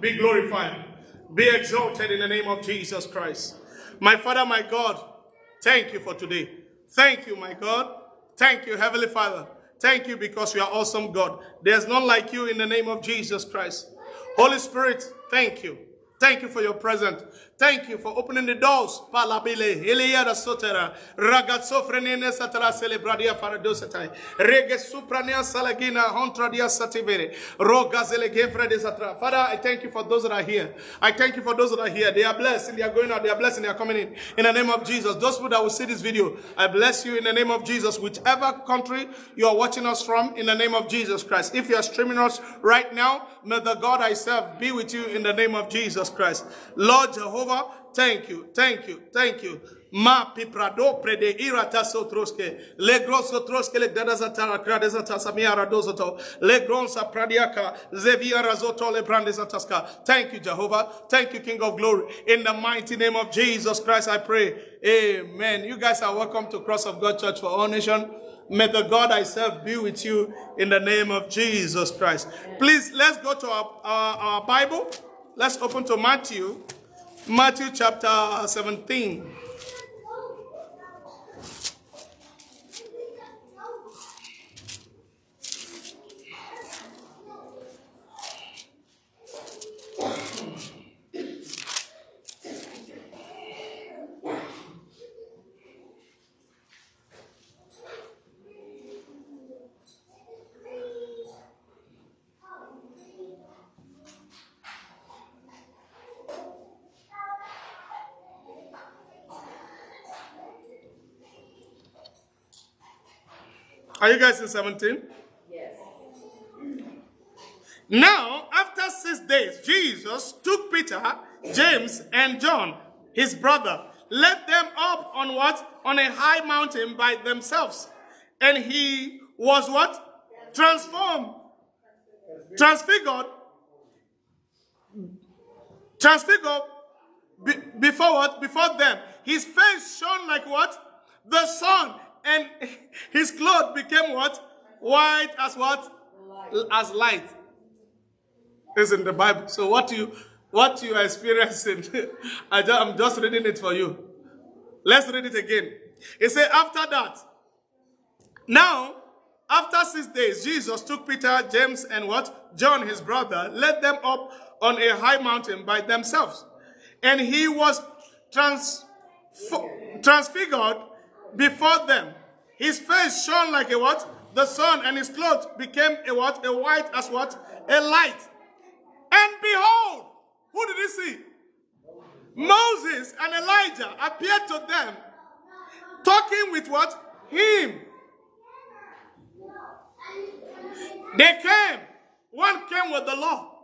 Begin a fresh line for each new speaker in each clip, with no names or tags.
be glorified. Be exalted in the name of Jesus Christ. My Father, my God, thank you for today. Thank you, my God. Thank you, Heavenly Father. Thank you because you are awesome, God. There's none like you in the name of Jesus Christ. Holy Spirit, thank you. Thank you for your presence. Thank you for opening the doors. Palabile, Eliada Sotera, Ragatsofrenene Satara Celebradia Faradosatai, Rege Suprania Salagina, Hontradia Sativere, Rogazele Gevre de Satra. Father, I thank you for those that are here. I thank you for those that are here. They are blessed and they are going out. They are blessed and they are coming in. In the name of Jesus. Those people that will see this video, I bless you in the name of Jesus. Whichever country you are watching us from, in the name of Jesus Christ. If you are streaming us right now, may the God I serve be with you in the name of Jesus Christ. Lord Jehovah, thank you, thank you, thank you. Ma piprado prede irata sotroske le grosso troske le dadazatara kradezata samia radozoto le gronsa pradiaka zevia razoto le brandezataska. Thank you, Jehovah. Thank you, King of Glory. In the mighty name of Jesus Christ, I pray. Amen. You guys are welcome to Cross of God Church for All Nation. May the God I serve be with you in the name of Jesus Christ. Please, let's go to our Bible. Let's open to Matthew chapter 17. Are you guys in 17?
Yes.
Now, after 6 days, Jesus took Peter, James, and John, his brother, led them up on what? On a high mountain by themselves. And he was what? Transfigured before what? Before them. His face shone like what? The sun. And his clothes became what? White as what? As light. It's in the Bible. So what you are experiencing, I'm just reading it for you. Let's read it again. It says, after that, now, after 6 days, Jesus took Peter, James, and what? John, his brother, led them up on a high mountain by themselves. And he was transfigured before them. His face shone like a what? The sun, and his clothes became a what? A white as what? A light. And behold, who did he see? Moses and Elijah appeared to them, talking with what? Him. They came. One came with the law.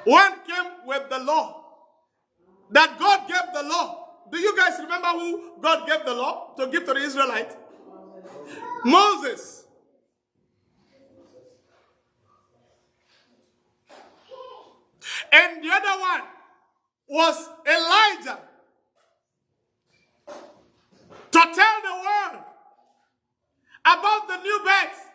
One came with the law. That God gave the law. Do you guys remember who God gave the law to give to the Israelites? Moses. And the other one was Elijah. To tell the world about the new birth.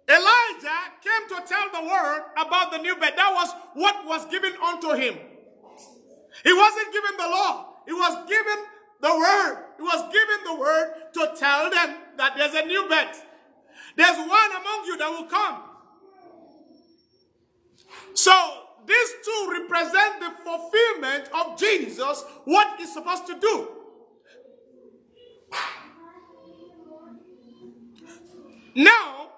Elijah came to tell the world about the new birth. That was what was given unto him. He wasn't given the law. He was given the word. He was given the word to tell them that there's a new birth. There's one among you that will come. So these two represent the fulfillment of Jesus, what he's supposed to do. Now,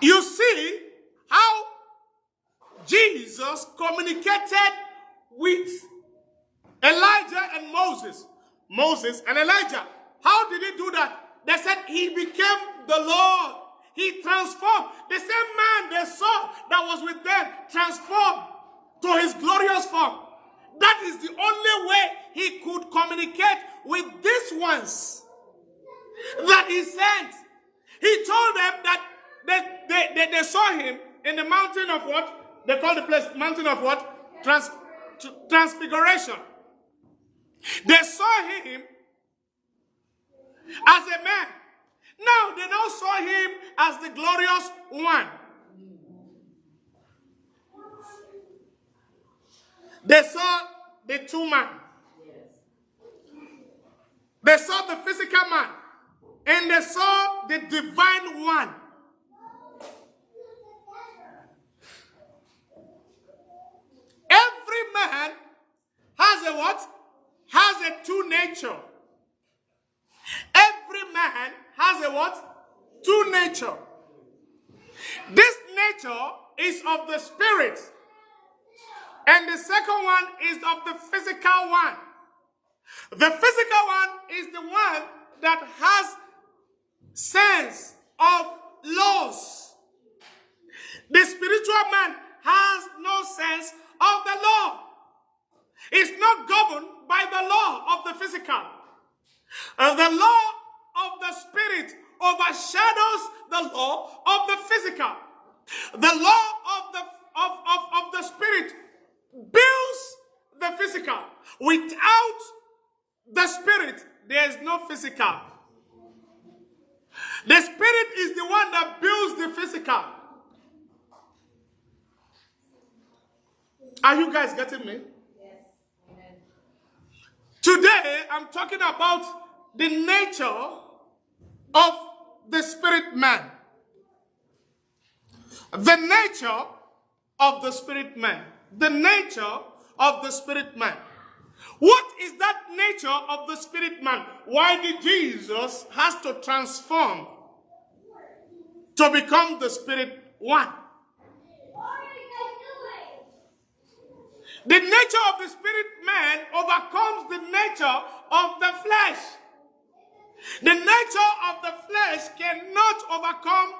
you see how Jesus communicated with Elijah and Moses. Moses and Elijah. How did he do that? They said he became the Lord. He transformed. The same man they saw that was with them transformed to his glorious form. That is the only way he could communicate with these ones that he sent. He told them that they saw him in the mountain of what? They call the place mountain of what? Transfiguration. They saw him as a man. Now they now saw him as the glorious one. They saw the two men. They saw the physical man. And they saw the divine one. Every man has a what? Has a two nature. Every man has a what? Two nature. This nature is of the spirit. And the second one is of the physical one. The physical one is the one that has sense of laws. The spiritual man has no sense of the law. It's not governed by the law of the physical. The law of the spirit overshadows the law of the physical. The law of the spirit builds the physical. Without the spirit, there is no physical. The spirit is the one that builds the physical. Are you guys getting me?
Yes. Amen.
Today, I'm talking about the nature of the spirit man. The nature of the spirit man. The nature of the spirit man. What is that nature of the spirit man? Why did Jesus has to transform to become the spirit one? The nature of the spirit man overcomes the nature of the flesh. The nature of the flesh cannot overcome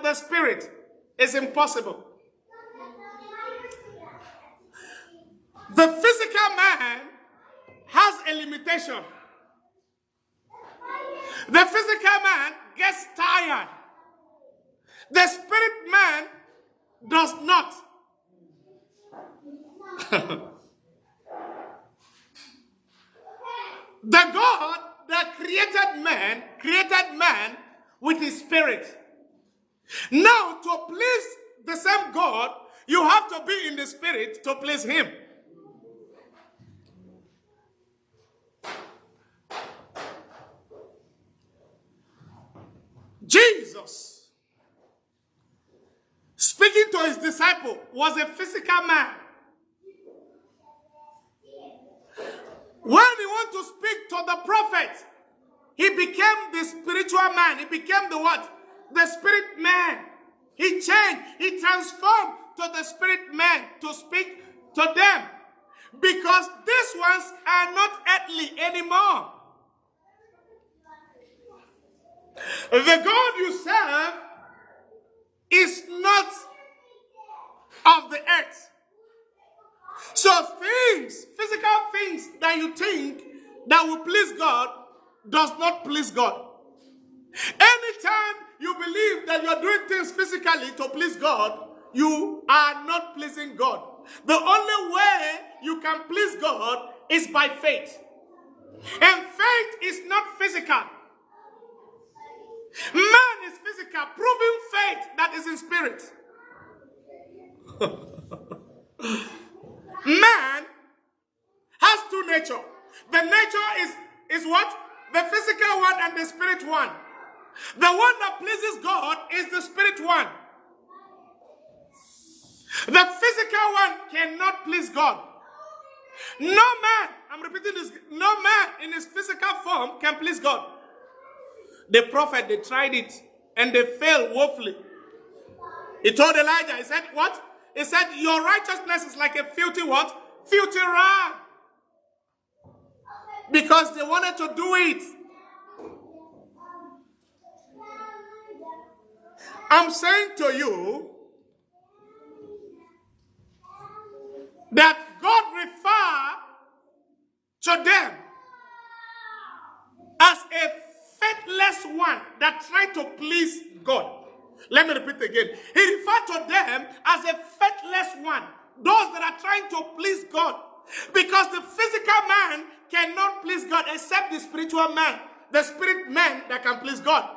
the spirit. It's impossible. The physical man has a limitation. The physical man gets tired. The spirit man does not. The God that created man with his spirit. Now, to please the same God, you have to be in the spirit to please him. Jesus, speaking to his disciple, was a physical man. When he wanted to speak to the prophet, he became the spiritual man. He became the what? The spirit man. He changed. He transformed to the spirit man to speak to them. Because these ones are not earthly anymore. The God you serve is not of the earth. So things, physical things that you think that will please God does not please God. Anytime you believe that you're doing things physically to please God, you are not pleasing God. The only way you can please God is by faith. And faith is not physical. Man is physical, proving faith that is in spirit. Man has two natures. The nature is what? The physical one and the spirit one. The one that pleases God is the spirit one. The physical one cannot please God. No man, I'm repeating this, no man in his physical form can please God. The prophet, they tried it and they failed woefully. He told Elijah, he said, what? He said, your righteousness is like a filthy what? Filthy rag. Because they wanted to do it. I'm saying to you that God referred to them as a faithless one that tried to please God. Let me repeat again. He referred to them as a faithless one. Those that are trying to please God. Because the physical man cannot please God except the spiritual man. The spirit man that can please God.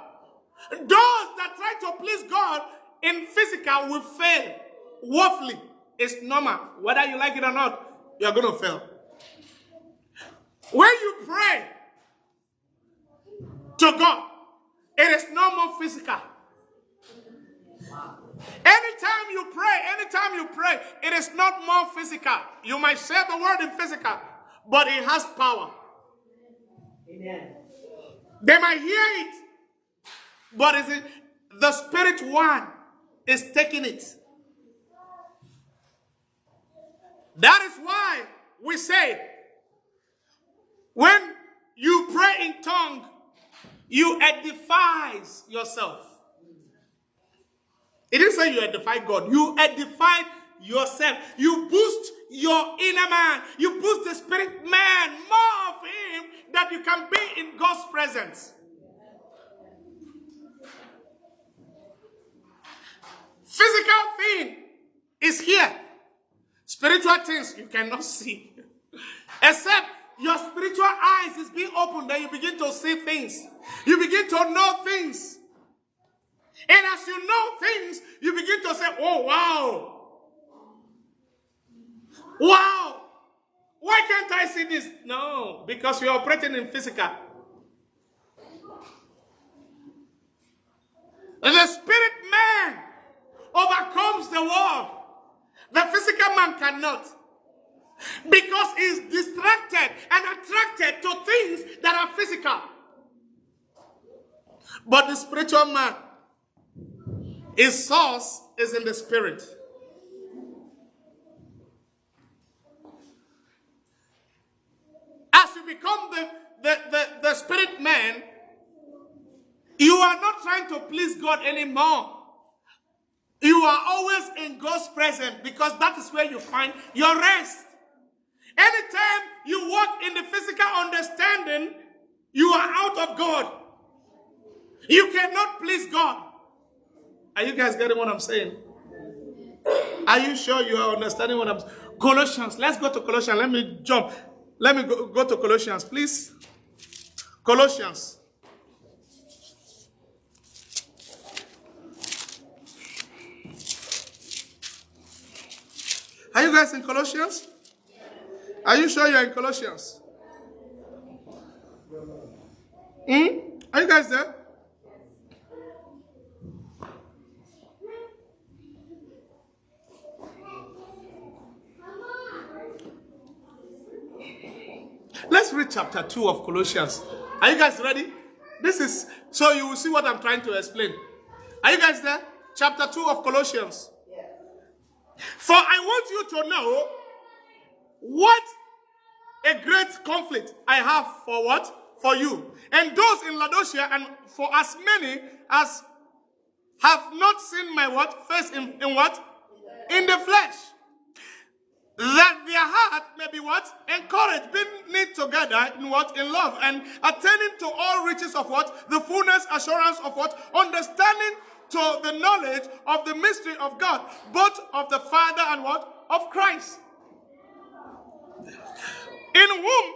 Those that try to please God in physical will fail woefully It's normal. Whether you like it or not, you're going to fail. When you pray to God, it is no more physical. Anytime you pray, it is not more physical. You might say the word in physical, but it has power. Amen. They might hear it, but is it the spirit one is taking it. That is why we say, when you pray in tongue, you edify yourself. It didn't say you edify God. You edify yourself. You boost your inner man. You boost the spirit man, more of him, that you can be in God's presence. Physical thing is here. Spiritual things you cannot see. Except your spiritual eyes is being opened, then you begin to see things. You begin to know things. And as you know things, you begin to say, oh, wow. Wow. Why can't I see this? No, because you're operating in physical. The spirit man overcomes the world. The physical man cannot. Because he's distracted and attracted to things that are physical. But the spiritual man, his source is in the spirit. As you become the spirit man, you are not trying to please God anymore. You are always in God's presence, because that is where you find your rest. Anytime you walk in the physical understanding, you are out of God. You cannot please God. Are you guys getting what I'm saying? Are you sure you are understanding what I'm saying? Colossians. Let's go to Colossians. Let me jump. Let me go to Colossians, please. Colossians. Are you guys in Colossians? Are you sure you're in Colossians? Are you guys there? Let's read chapter 2 of Colossians. Are you guys ready? This is, so you will see what I'm trying to explain. Are you guys there? Chapter 2 of Colossians. For I want you to know what a great conflict I have for what? For you. And those in Laodicea, and for as many as have not seen my what? Face in what? In the flesh. That their heart may be what? Encouraged, being knit together in what? In love, and attaining to all riches of what? The fullness, assurance of what? Understanding to the knowledge of the mystery of God, both of the Father and what? Of Christ. In whom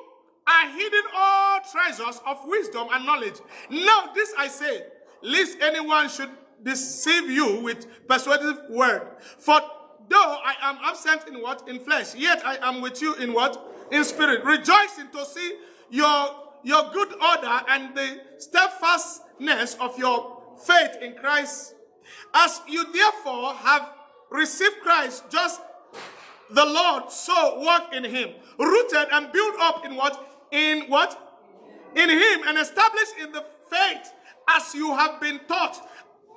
are hidden all treasures of wisdom and knowledge. Now this I say, lest anyone should deceive you with persuasive word. For though I am absent in what? In flesh, yet I am with you in what? In spirit, rejoicing to see your good order and the steadfastness of your faith in Christ. As you therefore have received Christ, just the Lord, so walk in him, rooted and built up in what? In what? In him, and established in the faith as you have been taught,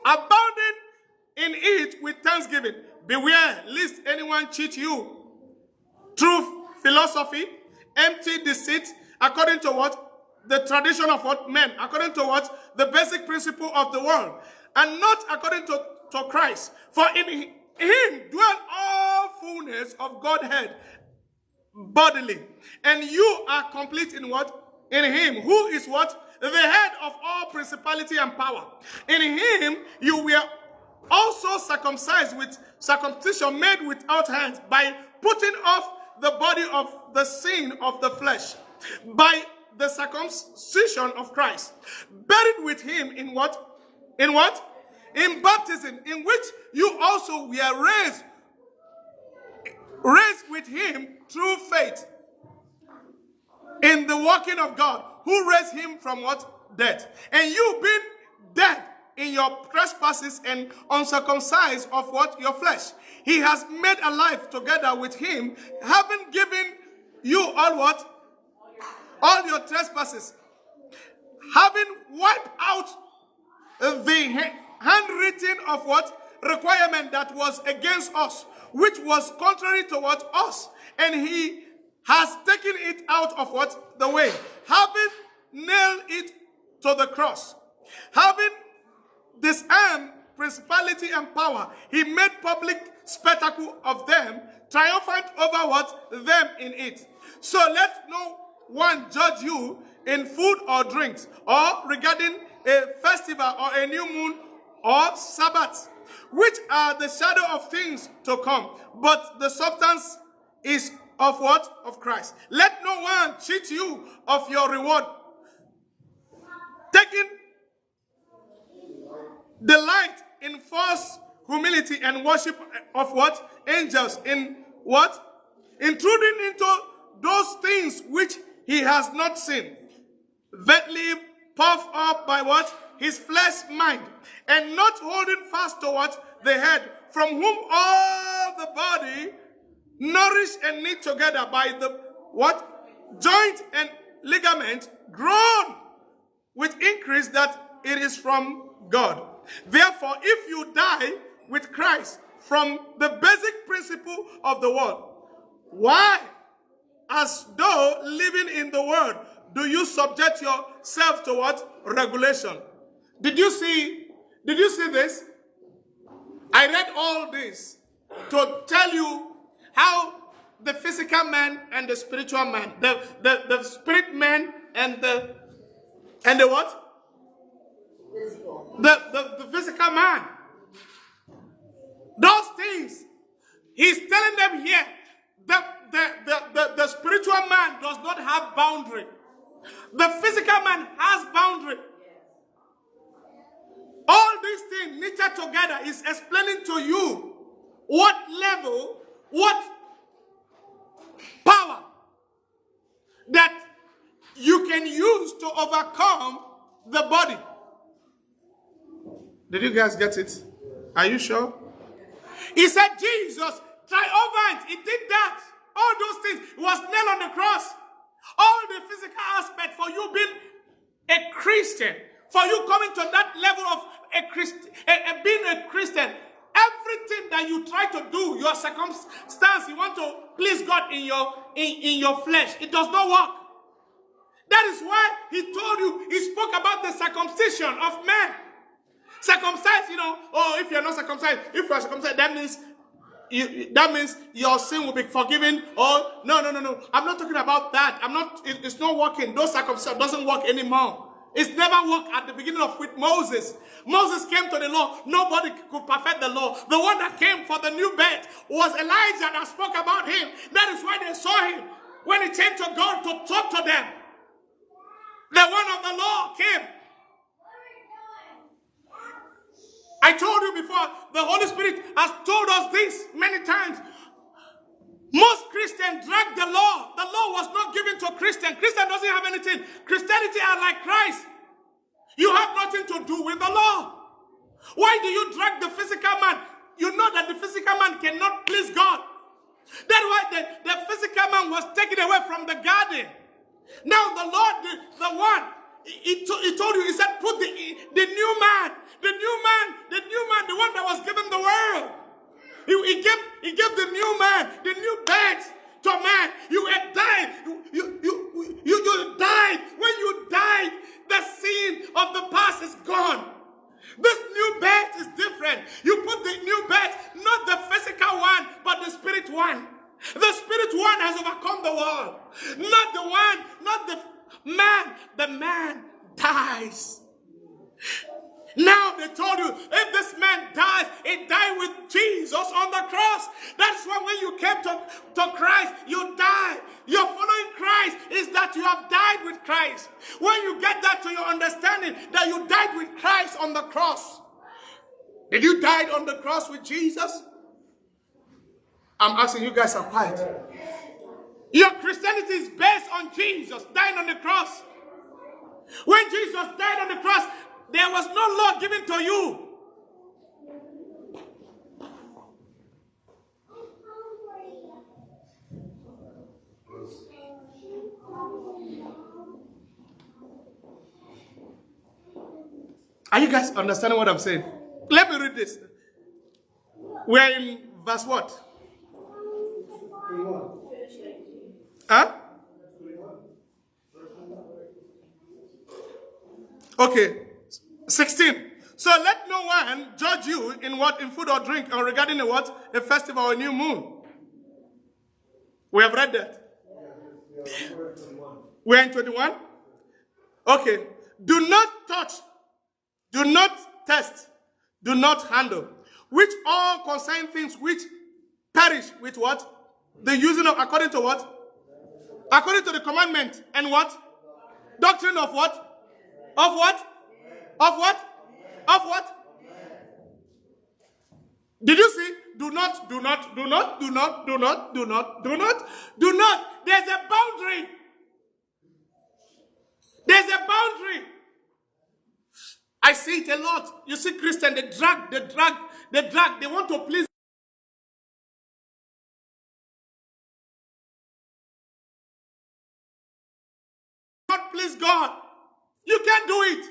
abounding in it with thanksgiving. Beware lest anyone cheat you through philosophy, empty deceit, according to what? The tradition of what? Men, according to what? The basic principle of the world, and not according to Christ. For in him dwell all fullness of Godhead bodily, and you are complete in what? In him, who is what? The head of all principality and power. In him you were also circumcised with circumcision made without hands, by putting off the body of the sin of the flesh, by the circumcision of Christ, buried with him in what? In what? In baptism, in which you also were raised raised with him through faith in the working of God, who raised him from what? Death. And you being dead in your trespasses and uncircumcised of what? Your flesh. He has made alive together with him, having given you all what? All your trespasses. Having wiped out the handwritten of what? Requirement that was against us, which was contrary to what? Us. And he has taken it out of what? The way. Having nailed it to the cross. Having disarmed principality and power, he made public spectacle of them, triumphant over what? Them in it. So let no one judge you in food or drinks, or regarding a festival or a new moon or Sabbath, which are the shadow of things to come, but the substance is of what? Of Christ. Let no one cheat you of your reward, taking delight in false humility and worship of what? Angels. In what? Intruding into those things which he has not seen, vainly puffed up by what? His flesh mind, and not holding fast to what? The head, from whom all the body, nourished and knit together by the what? Joint and ligament, grown with increase that it is from God. Therefore, if you die with Christ from the basic principle of the world, why, as though living in the world, do you subject yourself to what? Regulation. Did you see this? I read all this to tell you how the physical man and the spiritual man, the spirit man and the what? The physical man. Those things, he's telling them here, the spiritual man does not have boundary. The physical man has boundary. All these things knitted together is explaining to you what level, what power that you can use to overcome the body. Did you guys get it? Are you sure? He said Jesus triumphant. He did that. All those things. He was nailed on the cross. All the physical aspect for you being a Christian, for you coming to that level of being a Christian, everything that you try to do, your circumstance, you want to please God in your flesh, it does not work. That is why he told you, he spoke about the circumcision of men. Circumcised, if you're not circumcised, if you are circumcised, that means your sin will be forgiven. Or no. I'm not talking about that. It's not working. Those circumcision doesn't work anymore. It's never worked at the beginning with Moses. Moses came to the law. Nobody could perfect the law. The one that came for the new birth was Elijah that spoke about him. That is why they saw him when he came to God to talk to them. The one of the law came. I told you before, the Holy Spirit has told us this many times. Most Christians drag the law. The law was not given to Christian. Christian doesn't have anything. Christianity are like Christ. You have nothing to do with the law. Why do you drag the physical man? You know that the physical man cannot please God. That's why the physical man was taken away from the garden. Now the Lord, the one, he told you, he said, put the new man, the one that was given the world. He gave the new man, the new birth to man. You had died. You died. When you died, the sin of the past is gone. This new birth is different. You put the new birth, not the physical one, but the spirit one. The spirit one has overcome the world. Not the one, not the man. The man dies. Now they told you, if this man dies, he died with Jesus on the cross. That's why when you came to Christ, you died. You're following Christ is that you have died with Christ. When you get that to your understanding, that you died with Christ on the cross. Did you die on the cross with Jesus? I'm asking you guys are quiet. Your Christianity is based on Jesus dying on the cross. When Jesus died on the cross, there was no law given to you. Are you guys understanding what I'm saying? Let me read this. We're in verse what? Huh? Okay. 16. So let no one judge you in what? In food or drink, or regarding a what? A festival or a new moon. We have read that. We're in 21. Okay. Do not touch. Do not test. Do not handle. Which all concern things which perish with what? The using of, according to what? According to the commandment. And what? Doctrine of what? Of what? Of what? Of what? Did you see? Do not, do not, do not, do not, do not, do not, do not, do not. There's a boundary. There's a boundary. I see it a lot. You see Christians, they drag. They want to please. Not please God. You can't do it.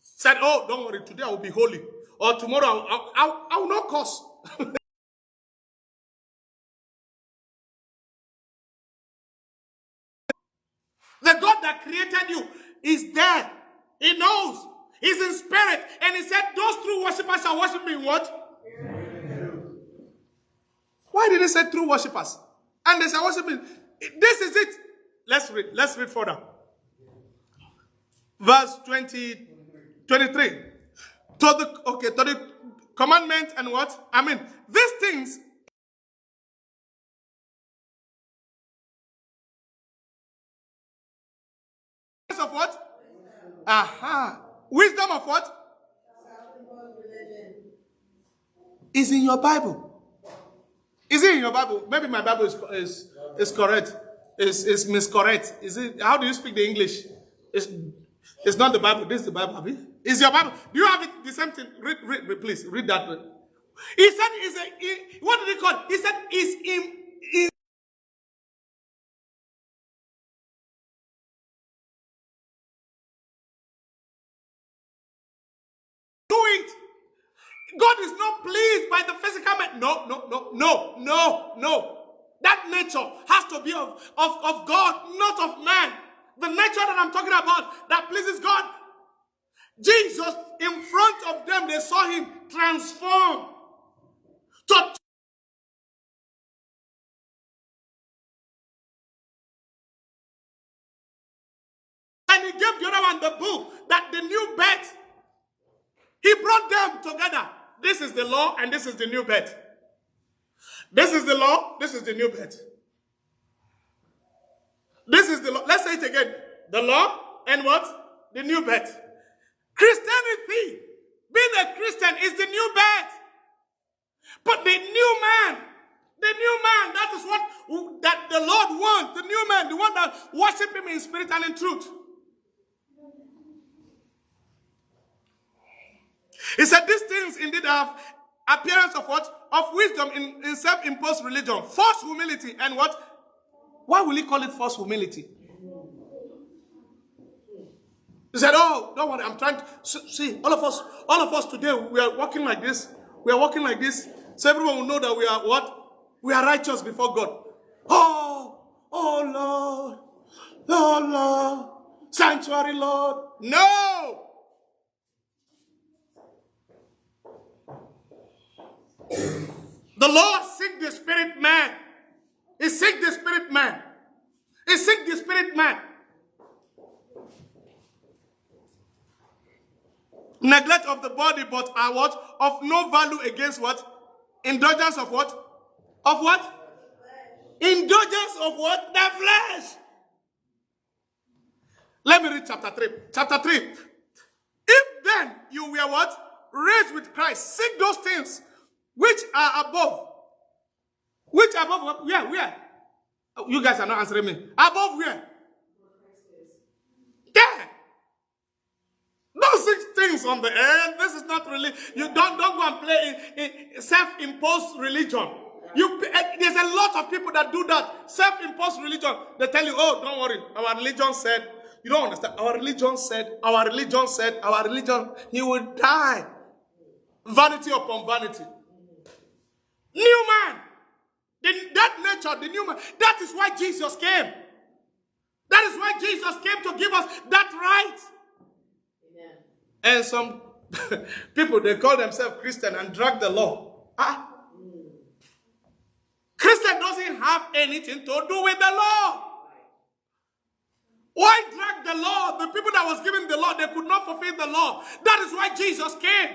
Said, oh, don't worry, today I will be holy. Or tomorrow I will not curse. The God that created you is there. He knows. He's in spirit. And he said, those true worshippers shall worship me in what? Why did he say true worshippers? And they shall worship me. This is it. Let's read. Let's read further. Verse 23. To the commandment and what? I mean, these things. Of what? Aha. Wisdom of what? Is in your Bible. Is it in your Bible? Maybe my Bible is correct. Is miscorrect. Is it? How do you speak the English? It's not the Bible. This is the Bible. Abi? Is your Bible? Do you have it? The same thing. Read, please. Read that one. He said, what did he call it? He said, is in. Do it. God is not pleased by the physical man. No. That nature has to be of God, not of man. The nature that I'm talking about that pleases God. Jesus, in front of them, they saw him transform. And he gave the other one the book, that the new birth. He brought them together. This is the law and this is the new birth. This is the law, this is the new birth. This is the law. Let's say it again. The law and what? The new birth. Christianity, being a Christian, is the new birth. But the new man, that is what that the Lord wants. The new man, the one that worships him in spirit and in truth. He said these things indeed have appearance of what? Of wisdom in self-imposed religion. False humility and what? Why will he call it false humility? He said, oh, don't worry, I'm trying to see, all of us today, we are walking like this. We are walking like this. So everyone will know that we are what? We are righteous before God. Oh Lord, sanctuary Lord. No! The Lord seek the spirit man. He seek the spirit man. He seek the spirit man. Neglect of the body, but are what? Of no value against what? Indulgence of what? Of what? Indulgence of what? The flesh. Let me read chapter 3. Chapter 3. If then you were what? Raised with Christ. Seek those things which are above, Which above? Where? You guys are not answering me. Above where? There. Those 6 things on the earth. This is not really. You don't go and play in self-imposed religion. There's a lot of people that do that. Self-imposed religion. They tell you, oh, don't worry. Our religion said. You don't understand. Our religion said, he will die. Vanity upon vanity. New man. That nature, the new man. That is why Jesus came. That is why Jesus came to give us that right. Amen. And some people, they call themselves Christian and drag the law. Christian doesn't have anything to do with the law. Why drag the law? The people that was given the law, they could not fulfill the law. That is why Jesus came.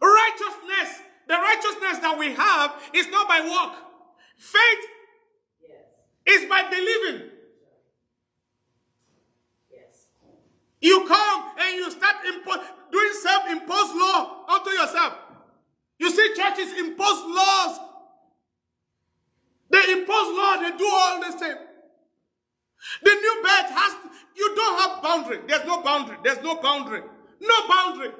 Righteousness, the righteousness that we have is not by work. Faith is by believing. Yes. You come and you start doing self-imposed law unto yourself. You see churches impose laws. They impose law, they do all this thing. The new birth you don't have boundary. There's no boundary. There's no boundary. No boundary.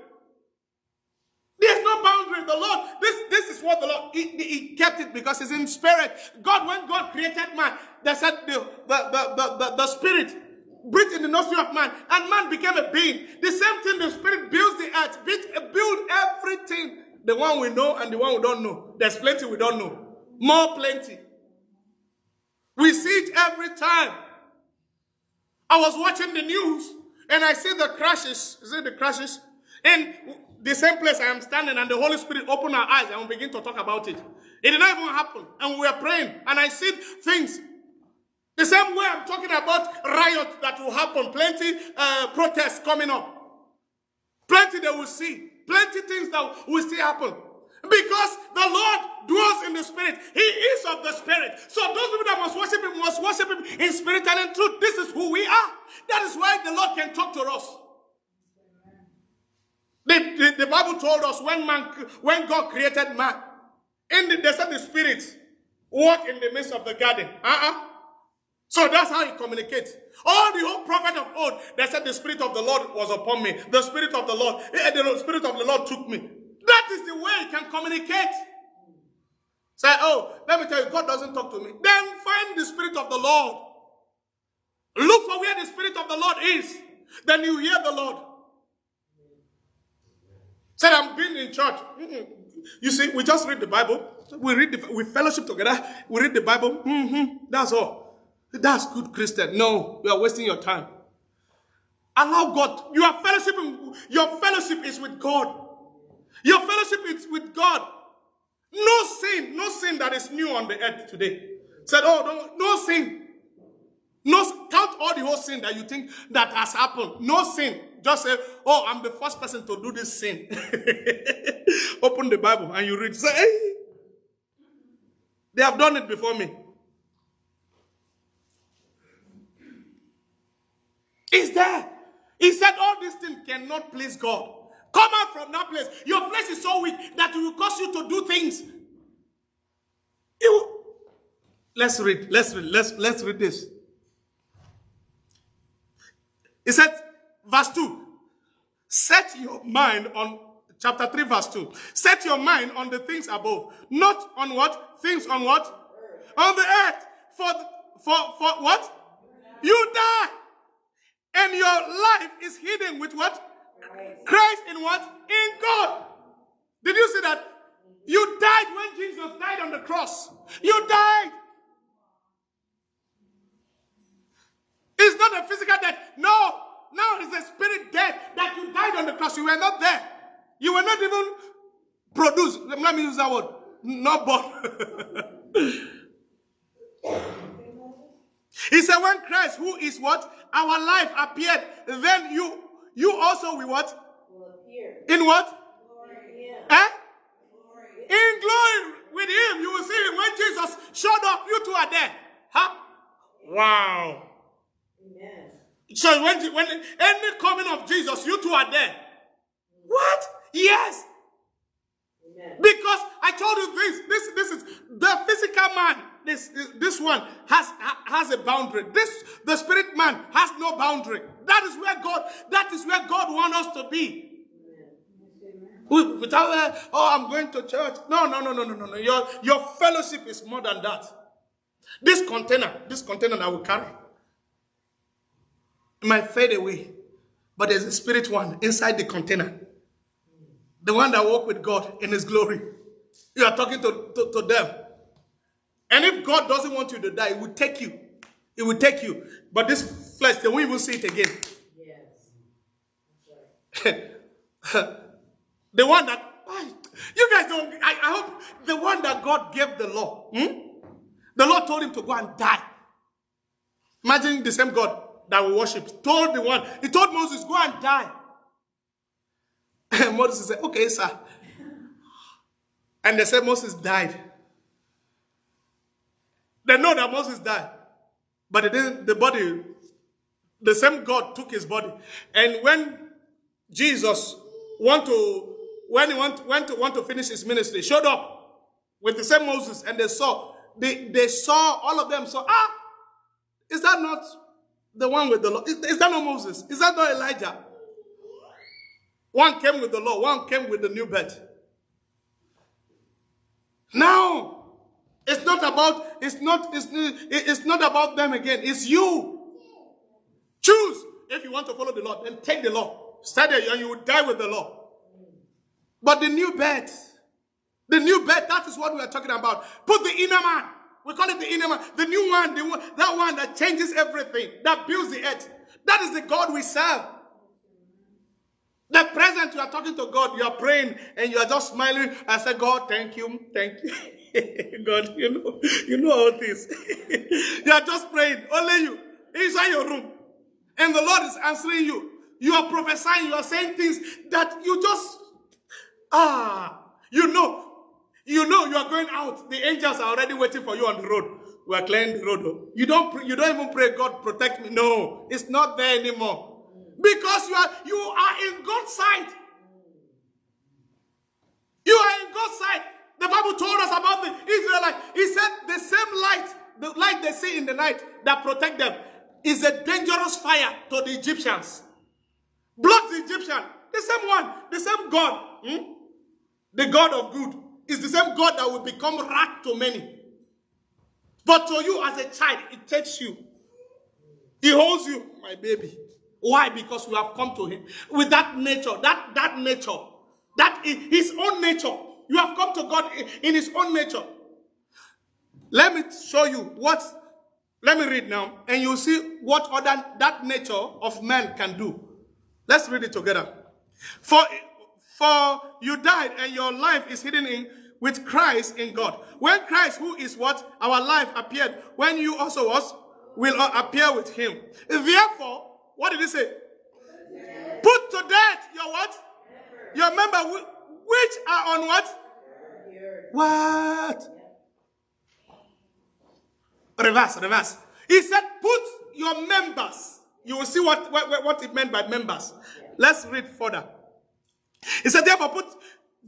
There's no boundary. The Lord, this is what the Lord, he kept it because it's in spirit. When God created man, they said the spirit breathed in the nostril of man, and man became a being. The same thing, the spirit builds the earth, build everything. The one we know and the one we don't know. There's plenty we don't know. More plenty. We see it every time. I was watching the news and I see the crashes. Is it the crashes? In the same place I am standing, and the Holy Spirit opened our eyes and we begin to talk about it. It did not even happen. And we were praying and I see things. The same way I'm talking about riots that will happen. Plenty protests coming up. Plenty they will see. Plenty things that will still happen. Because the Lord dwells in the Spirit. He is of the Spirit. So those people that must worship Him in spirit and in truth. This is who we are. That is why the Lord can talk to us. The Bible told us when God created man, they said the Spirit walked in the midst of the garden. So that's how He communicates. All the whole prophet of old, they said the Spirit of the Lord was upon me. The Spirit of the Lord took me. That is the way He can communicate. Say, oh, let me tell you, God doesn't talk to me. Then find the Spirit of the Lord. Look for where the Spirit of the Lord is. Then you hear the Lord. Said, I'm being in church. You see, we just read the Bible. We fellowship together. We read the Bible. That's all. That's good Christian. No, you are wasting your time. Allow God. Your fellowship is with God. Your fellowship is with God. No sin that is new on the earth today. Said, oh, no sin. Count all the whole sin that you think that has happened. No sin. Just say, oh, I'm the first person to do this sin. Open the Bible and you read. Say, hey, they have done it before me. It's there. He said all these things cannot please God. Come out from that place. Your flesh is so weak that it will cause you to do things. Let's read this. He said, verse 2. Set your mind on, chapter 3, verse 2. Set your mind on the things above. Not on what? Things on what? On the earth. For what? You die. And your life is hidden with what? Christ in what? In God. Did you see that? You died when Jesus died on the cross. You died. It's not a physical death. No. Now it's a spirit death that you died on the cross. You were not there. You were not even produced. Let me use that word. Not born. He said, when Christ, who is what? Our life appeared, then you also will what? Will appear. In what? Glory. Glory. In glory with Him. You will see Him. When Jesus showed up, you two are there. Huh? Wow. Amen. So when any coming of Jesus, you two are there. What? Yes. Amen. Because this one has a boundary. The spirit man has no boundary. That is where God wants us to be. Without I'm going to church. No. Your fellowship is more than that. This container that we carry, it might fade away, but there's a spirit one inside the container. The one that walk with God in his glory. You are talking to them. And if God doesn't want you to die, it will take you. It will take you. But this flesh, they won't even see it again. Yes. The one that, you guys don't, I hope, the one that God gave the law. The Lord told him to go and die. Imagine the same God that we worship. He told Moses, go and die. And Moses said, okay, sir. And they said Moses died. They know that Moses died. But it didn't, the same God took his body. And when Jesus want to finish his ministry, showed up with the same Moses, and they saw all of them saw, is that not the one with the law? Is that not Moses? Is that not Elijah? One came with the law, one came with the new birth. Now, it's not about them again. It's you. Choose. If you want to follow the law, then take the law. Stay there and you will die with the law. But the new birth, that is what we are talking about. Put the inner man. We call it the inner man. The new one, that one that changes everything, that builds the earth. That is the God we serve. The present, you are talking to God, you are praying, and you are just smiling and say, God, thank you. God, you know all this. You are just praying, only you, inside your room. And the Lord is answering you. You are prophesying, you are saying things that you just, you know you are going out. The angels are already waiting for you on the road. We are clearing the road. You don't even pray, God, protect me. No, it's not there anymore. Because you are in God's side. You are in God's side. The Bible told us about the Israelites. He said the same light, the light they see in the night that protect them, is a dangerous fire to the Egyptians. Block the Egyptian. The same one, the same God, the God of good, is the same God that will become wrath to many. But to you as a child, it takes you. He holds you, my baby. Why? Because we have come to him with that nature, that nature, that is his own nature. You have come to God in his own nature. Let me show you let me read now, and you'll see what that nature of man can do. Let's read it together. For you died, and your life is hidden with Christ in God. When Christ, who is what? Our life, appeared, when you also will appear with him. Therefore, what did he say? Put to death your what? Your member, which are on what? What? Reverse. He said, put your members. You will see what it meant by members. Let's read further. He said, therefore, put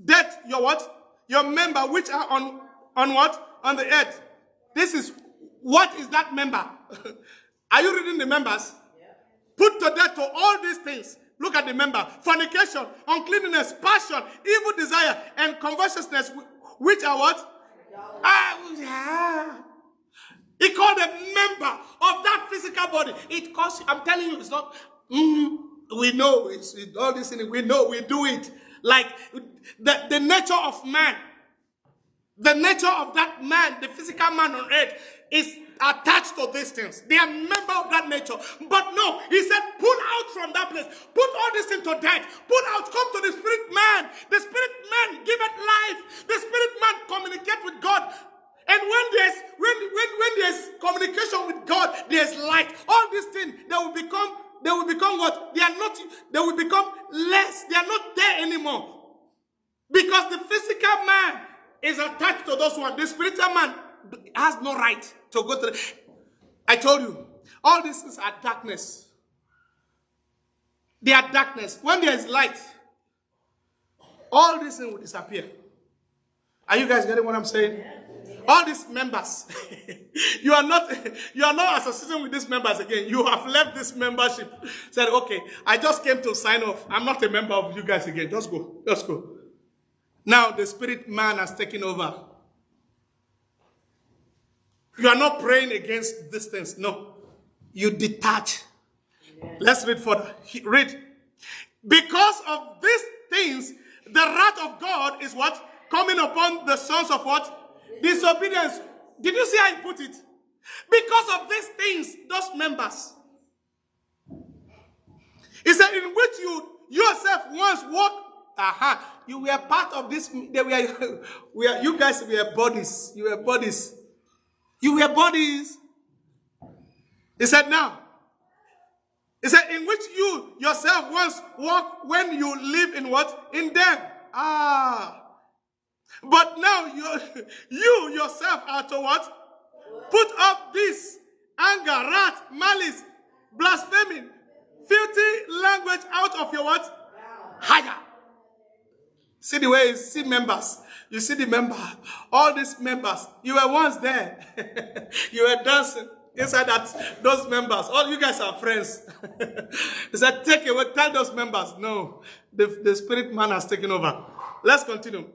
death your what? Your member, which are on what? On the earth. What is that member? Are you reading the members? Put to death to all these things. Look at the member. Fornication, uncleanness, passion, evil desire, and covetousness, which are what? He called a member of that physical body. It costs, I'm telling you, it's not, we know, it's all this thing, we know, we do it. Like the nature of man, the nature of that man, the physical man on earth, is attached to these things. They are member of that nature. But no, he said, pull out from that place. Put all these things to death. Pull out, come to the spirit man. The spirit man give it life. The spirit man communicate with God. And when there's communication with God, there's light. All these things, they will become what? They will become less. They are not there anymore. Because the physical man is attached to those ones. The spiritual man has no right to go to I told you, all these things are darkness. They are darkness. When there is light, all these things will disappear. Are you guys getting what I'm saying? All these members, you are not associating with these members again. You have left this membership. Said, okay, I just came to sign off. I'm not a member of you guys again. Just go. Just go. Now the spirit man has taken over. You are not praying against these things. No. You detach. Amen. Let's read further. Read. Because of these things, the wrath of God is what? Coming upon the sons of what? Disobedience. Did you see how he put it? Because of these things, those members. He said, in which you yourself once walked. You were part of this. You guys were bodies. You were bodies. You were bodies. He said, now. He said, in which you yourself once walked when you live in what? In them. But now you yourself are to what? Put up this anger, wrath, malice, blaspheming, filthy language out of your what? Higher. See the way, see members. You see the member, all these members. You were once there. You were dancing inside those members. All you guys are friends. He said, take away, tell those members. No, the spirit man has taken over. Let's continue.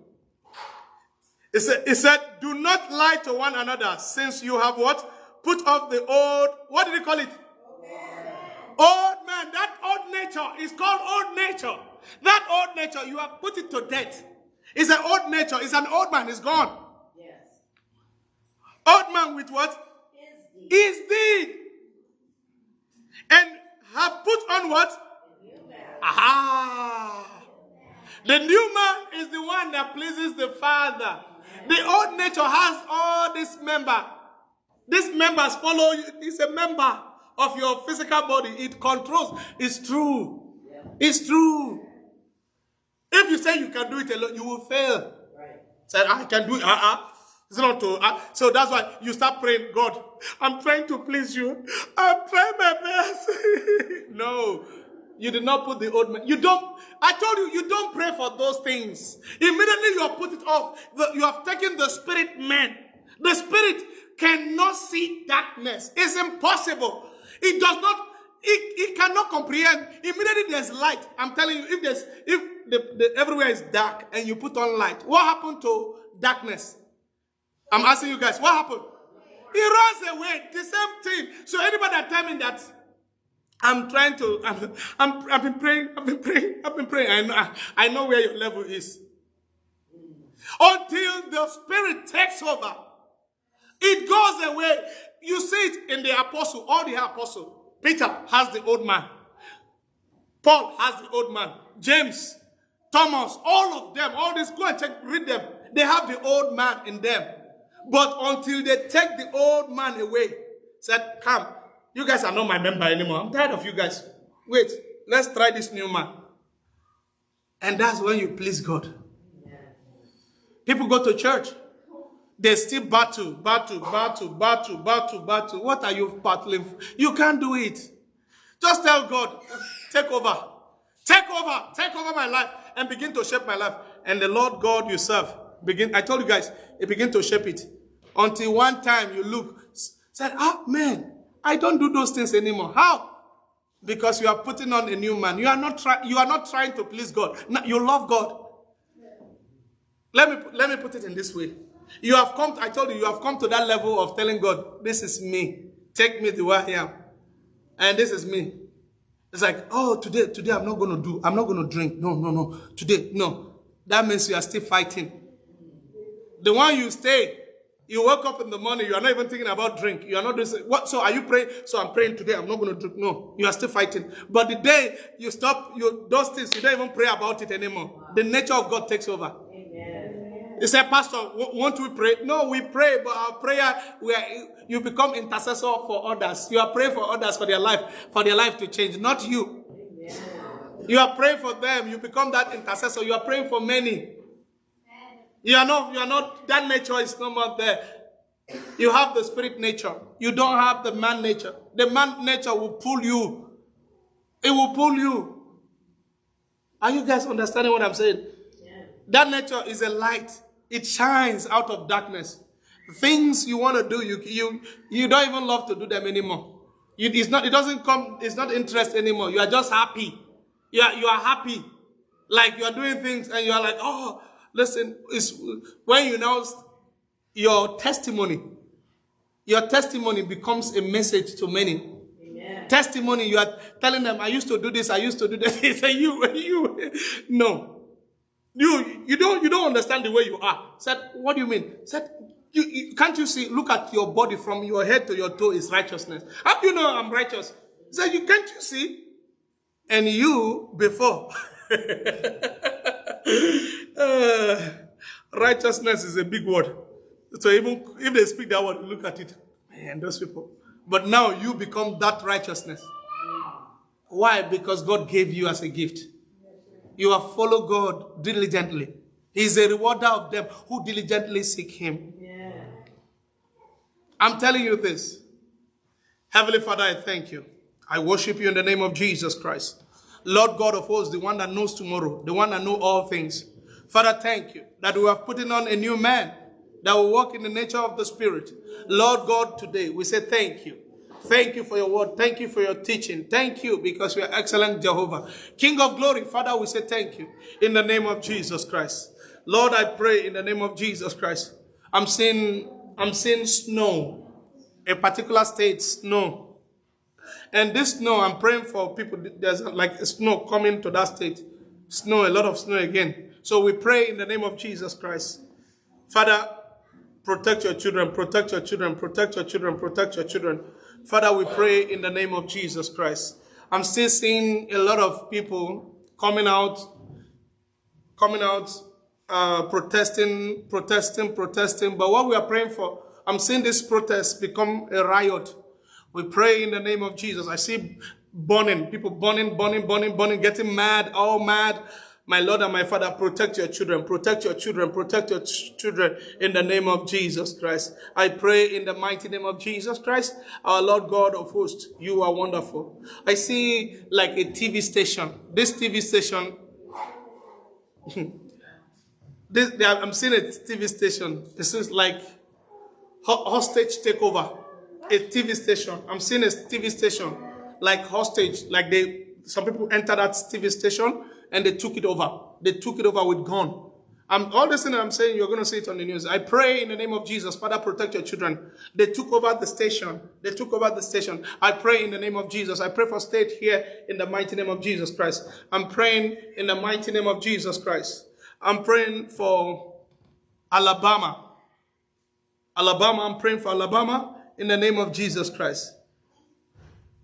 He said, do not lie to one another, since you have what? Put off the old, what did he call it? Old man. That old nature is called old nature. That old nature, you have put it to death. It's an old nature. It's an old man. It's gone. Yes. Old man with what? His deed. And have put on what? The new man. Aha. The new man is the one that pleases the Father. The old nature has all these members. These members follow you. It's a member of your physical body. It controls. It's true. It's true. If you say you can do it alone, you will fail. Right. Say, I can do it. It's not to. So that's why you start praying, God, I'm trying to please you. I'm trying my best. No. You did not put the old man. You don't. I told you, you don't pray for those things. Immediately you have put it off. You have taken the spirit man. The spirit cannot see darkness. It's impossible. It does not. It cannot comprehend. Immediately there's light. I'm telling you, if everywhere is dark and you put on light, what happened to darkness? I'm asking you guys, what happened? It runs away. The same thing. So anybody that tell me that I've been praying. I know where your level is. Until the spirit takes over, it goes away. You see it in the apostle, all the apostles. Peter has the old man. Paul has the old man. James, Thomas, all of them, all this, go and check, read them. They have the old man in them. But until they take the old man away, said, come, you guys are not my member anymore. I'm tired of you guys. Wait, let's try this new man. And that's when you please God. People go to church. They still battle. What are you battling for? You can't do it. Just tell God, take over. Take over my life and begin to shape my life. And the Lord God you serve, I told you guys, it begin to shape it. Until one time you look, said, man, I don't do those things anymore. How? Because you are putting on a new man. You are not trying to please God. No, you love God. Let me put it in this way. I told you have come to that level of telling God, this is me. Take me the way I am. And this is me. It's like, oh, today I'm not going to drink. No. Today, no. That means you are still fighting. The one you stay, you wake up in the morning, you are not even thinking about drink. You are not doing what? So are you praying? So I'm praying today, I'm not going to drink. No, you are still fighting. But the day you stop those things, you don't even pray about it anymore. The nature of God takes over. He said, Pastor, won't we pray? No, we pray, but our prayer, you become intercessor for others. You are praying for others for their life to change, not you. Amen. You are praying for them. You become that intercessor. You are praying for many. You are not, that nature is no more there. You have the spirit nature. You don't have the man nature. The man nature will pull you. It will pull you. Are you guys understanding what I'm saying? Yeah. That nature is a light. It shines out of darkness. Things you want to do, you don't even love to do them anymore. It's not interest anymore. You are just happy. You are happy. Like you are doing things and you are like, oh, listen, it's when you know your testimony becomes a message to many. Amen. Testimony, you are telling them, I used to do this, I used to do that. They say, you. No. You don't understand the way you are. Said, what do you mean? Said, can't you see, look at your body from your head to your toe is righteousness. How do you know I'm righteous? Said, can't you see? And you, before. Righteousness is a big word. So even if they speak that word, look at it. Man, those people. But now you become that righteousness. Why? Because God gave you as a gift. You have followed God diligently. He is a rewarder of them who diligently seek Him. Yeah. I'm telling you this. Heavenly Father, I thank you. I worship you in the name of Jesus Christ. Lord God of hosts, the one that knows tomorrow, the one that knows all things. Father, thank you that we have put on a new man that will walk in the nature of the Spirit. Lord God, today we say thank you. Thank you for your word. Thank you for your teaching. Thank you because you are excellent, Jehovah. King of glory, Father, we say thank you in the name of Jesus Christ. Lord, I pray in the name of Jesus Christ. I'm seeing snow, a particular state, snow. And this snow, I'm praying for people. There's like snow coming to that state. Snow, a lot of snow again. So we pray in the name of Jesus Christ. Father, protect your children, protect your children, protect your children, protect your children. Father, we pray in the name of Jesus Christ. I'm still seeing a lot of people coming out, protesting. But what we are praying for, I'm seeing this protest become a riot. We pray in the name of Jesus. I see burning, people burning, getting mad, all mad. My Lord and my Father, protect your children, protect your children, protect your children in the name of Jesus Christ. I pray in the mighty name of Jesus Christ, our Lord God of hosts, you are wonderful. I see like a TV station. This TV station, I'm seeing a TV station. This is like hostage takeover. A TV station. I'm seeing a TV station like hostage, like some people enter that TV station and they took it over. They took it over with gun. All this thing that I'm saying, you're going to see it on the news. I pray in the name of Jesus, Father, protect your children. They took over the station. They took over the station. I pray in the name of Jesus. I pray for state here in the mighty name of Jesus Christ. I'm praying in the mighty name of Jesus Christ. I'm praying for Alabama. I'm praying for Alabama in the name of Jesus Christ.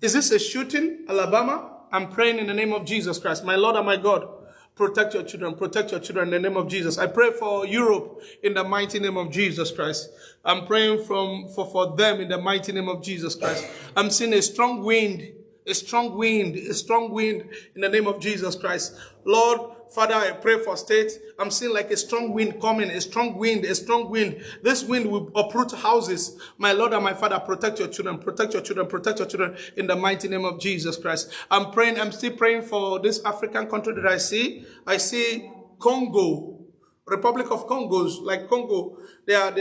Is this a shooting, Alabama? I'm praying in the name of Jesus Christ. My Lord and my God, protect your children in the name of Jesus. I pray for Europe in the mighty name of Jesus Christ. I'm praying for them in the mighty name of Jesus Christ. I'm seeing a strong wind in the name of Jesus Christ. Lord, Father, I pray for states. I'm seeing like a strong wind coming, a strong wind. This wind will uproot houses. My Lord and my Father, protect your children in the mighty name of Jesus Christ. I'm still praying for this African country that I see. I see Congo, Republic of Congos, like Congo. They are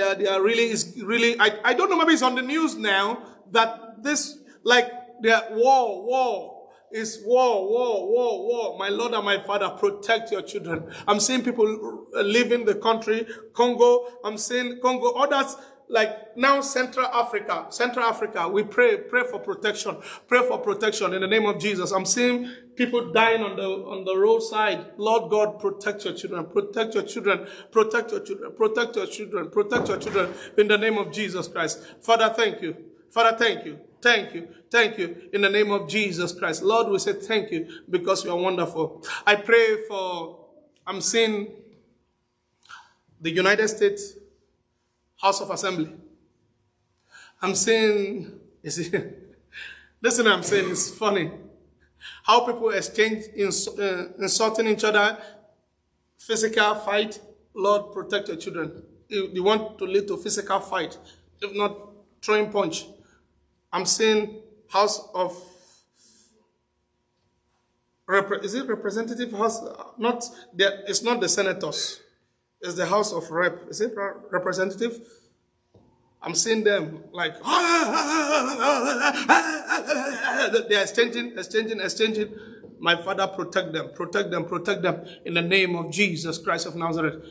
really, I don't know, maybe it's on the news now that this, like, their war. It's war. My Lord and my Father, protect your children. I'm seeing people leaving the country, Congo. I'm seeing Congo. Others, like now Central Africa. We pray for protection. Pray for protection in the name of Jesus. I'm seeing people dying on the roadside. Lord God, protect your children. Protect your children. Protect your children. Protect your children. Protect your children in the name of Jesus Christ. Father, thank you. Father, thank you. Thank you in the name of Jesus Christ. Lord, we say thank you because you are wonderful. I pray I'm seeing the United States House of Assembly. I'm seeing, listen, I'm saying it's funny. How people exchange, insulting each other, physical fight. Lord, protect your children. You want to lead to physical fight, if not throwing punch. I'm seeing House of is it Representative House? It's not the senators. It's the House of Rep. Is it representative? I'm seeing them like they're exchanging. My Father, protect them in the name of Jesus Christ of Nazareth.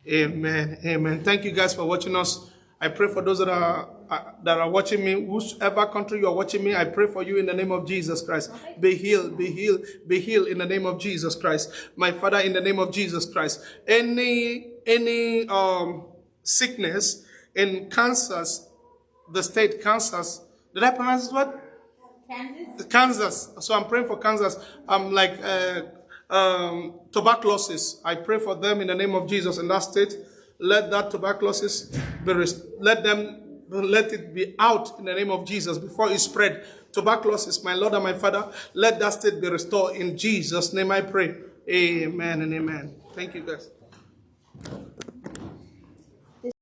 Amen. Amen. Thank you guys for watching us. I pray for those that are watching me, whichever country you are watching me, I pray for you in the name of Jesus Christ. Be healed in the name of Jesus Christ. My Father, in the name of Jesus Christ. Any sickness in Kansas, the state Kansas. Did I pronounce what? Kansas. So I'm praying for Kansas. I'm like tuberculosis. I pray for them in the name of Jesus in that state. Let that tuberculosis be let it be out in the name of Jesus before it spread. Tuberculosis, my Lord and my Father, let that state be restored in Jesus' name I pray. Amen and amen. Thank you guys.